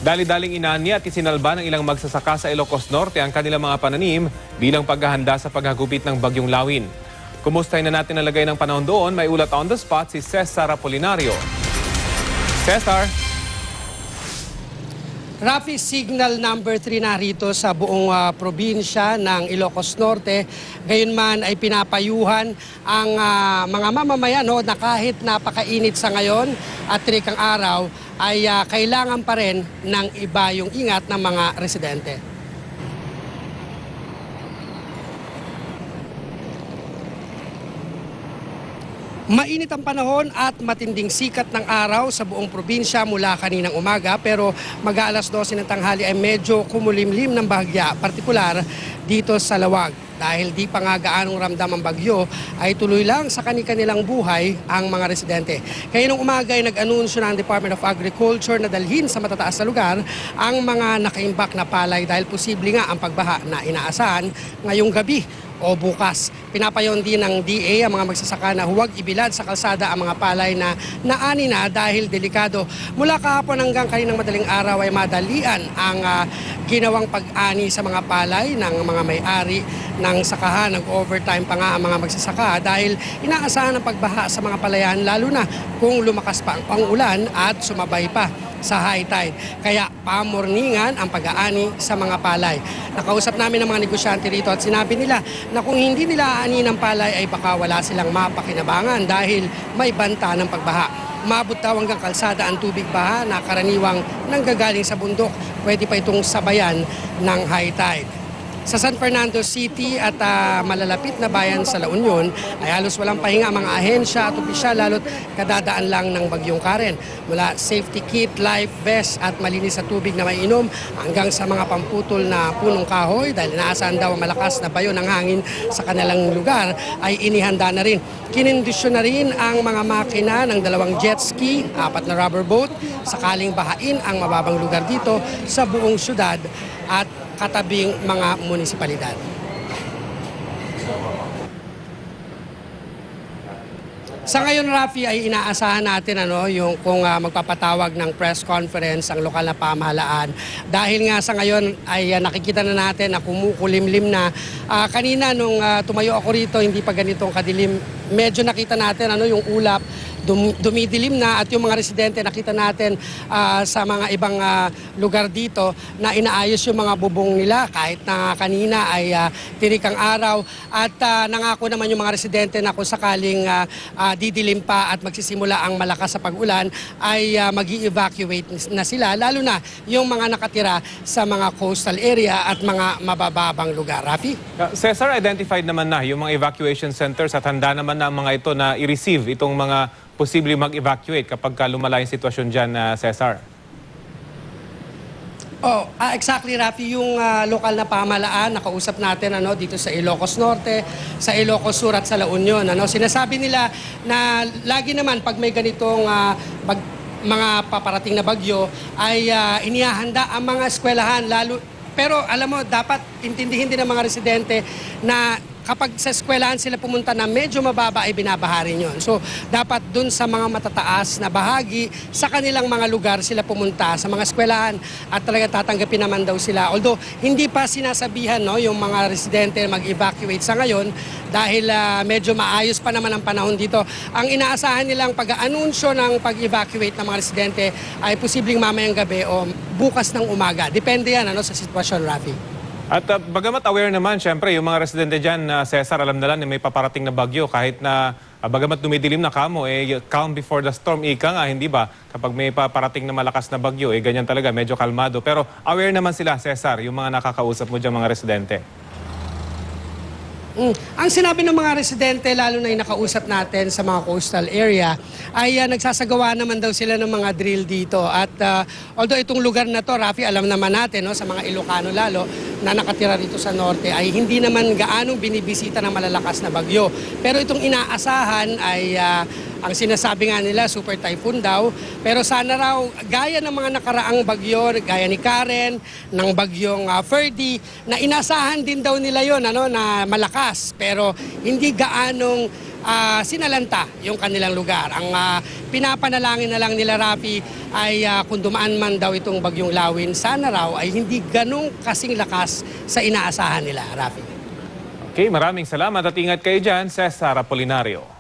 Dali-daling inani at isinalba ng ilang magsasaka sa Ilocos Norte ang kanilang mga pananim bilang paghahanda sa paghagupit ng Bagyong Lawin. Kumustahin na natin ang lagay ng panahon doon. May ulat on the spot si Cesar Apolinario. Cesar. Rafi, signal number 3 na rito sa buong probinsya ng Ilocos Norte. Gayunman ay pinapayuhan ang mga mamamayan na kahit napakainit sa ngayon at trikang araw ay kailangan pa rin ng iba yung ingat ng mga residente. Mainit ang panahon at matinding sikat ng araw sa buong probinsya mula kaninang umaga, pero mag-aalas 12 ng tanghali ay medyo kumulimlim ng bahagya, partikular dito sa Lawag. Dahil di pa nga gaanong ramdam ang bagyo, ay tuloy lang sa kanilang buhay ang mga residente. Kaya nung umaga ay nag-anunsyo ng Department of Agriculture na dalhin sa matataas na lugar ang mga nakaimbak na palay dahil posible nga ang pagbaha na inaasahan ngayong gabi o bukas. Pinapayon din ng DA ang mga magsasaka na huwag ibilad sa kalsada ang mga palay na naani na dahil delikado. Mula kahapon hanggang kaninang madaling araw ay madalian ang ginawang pag-ani sa mga palay ng mga may-ari ng sakahan. Nag-overtime pa nga ang mga magsasaka dahil inaasahan ang pagbaha sa mga palayan lalo na kung lumakas pa ang ulan at sumabay pa sa high tide. Kaya pamorningan ang pag-aani sa mga palay. Nakausap namin ang mga negosyante rito at sinabi nila na kung hindi nila aani ng palay ay baka wala silang mapakinabangan dahil may banta ng pagbaha. Umabot daw hanggang kalsada ang tubig baha na karaniwang nanggagaling sa bundok. Pwede pa itong sabayan ng high tide. Sa San Fernando City at malalapit na bayan sa La Union ay halos walang pahinga ang mga ahensya at opisyal lalo't kadadaan lang ng bagyong Karen. Mula safety kit, life vest at malinis sa tubig na may inom hanggang sa mga pamputol na punong kahoy dahil inaasahan daw ang malakas na bayo ng hangin sa kanilang lugar ay inihanda na rin. Kinindisyon na rin ang mga makina ng 2 jet ski, 4 na rubber boat sakaling bahain ang mababang lugar dito sa buong syudad at katabing mga munisipalidad. Sa ngayon, Rafi, ay inaasahan natin yung kung magpapatawag ng press conference ang lokal na pamahalaan. Dahil nga sa ngayon ay nakikita na natin na kumukulimlim na. Kanina nung tumayo ako rito, hindi pa ganitong kadilim. Medyo nakita natin yung ulap, dumidilim na at yung mga residente nakita natin sa mga ibang lugar dito na inaayos yung mga bubong nila kahit na kanina ay tirikang araw at nangako naman yung mga residente na kung sakaling didilim pa at magsisimula ang malakas sa pag-ulan ay mag-i-evacuate na sila lalo na yung mga nakatira sa mga coastal area at mga mabababang lugar. Rafi? Cesar, identified naman na yung mga evacuation centers at handa naman na ang mga ito na i-receive itong mga posibleng mag-evacuate kapag lumala yung sitwasyon dyan, Cesar? Exactly, Rafi. Yung lokal na pamahalaan, nakausap natin dito sa Ilocos Norte, sa Ilocos Sur at sa La Union. Sinasabi nila na lagi naman pag may ganitong mga paparating na bagyo ay inihahanda ang mga eskwelahan. Pero alam mo, dapat intindihin din ng mga residente na kapag sa eskwelahan sila pumunta na medyo mababa ay binabaharin yon. So dapat dun sa mga matataas na bahagi sa kanilang mga lugar sila pumunta sa mga eskwelahan at talaga tatanggapin naman daw sila. Although hindi pa sinasabihan yung mga residente mag-evacuate sa ngayon dahil medyo maayos pa naman ang panahon dito. Ang inaasahan nilang pag-aanunsyo ng pag-evacuate ng mga residente ay posibleng mamayang gabi o bukas ng umaga. Depende yan sa sitwasyon, Rafi. At bagamat aware naman, syempre, yung mga residente dyan, Cesar, alam na lang may paparating na bagyo kahit na bagamat dumidilim na kamo, calm before the storm, ika nga, hindi ba? Kapag may paparating na malakas na bagyo, ganyan talaga, medyo kalmado. Pero aware naman sila, Cesar, yung mga nakakausap mo dyan, mga residente. Ang sinabi ng mga residente, lalo na yung nakausap natin sa mga coastal area, ay nagsasagawa naman daw sila ng mga drill dito. At although itong lugar na to, Rafi, alam naman natin sa mga Ilocano lalo, na nakatira dito sa norte, ay hindi naman gaanong binibisita ng malalakas na bagyo. Pero itong inaasahan ay ang sinasabi nga nila, super typhoon daw. Pero sana raw, gaya ng mga nakaraang bagyo, gaya ni Karen, ng bagyong Ferdy, na inasahan din daw nila yon na malakas. Pero hindi gaanong sinalanta yung kanilang lugar. Ang pinapanalangin na lang nila, Rafi, ay kung dumaan man daw itong bagyong Lawin, sana raw ay hindi ganong kasing lakas sa inaasahan nila, Rafi. Okay, maraming salamat at ingat kayo dyan, Cesar Apolinario.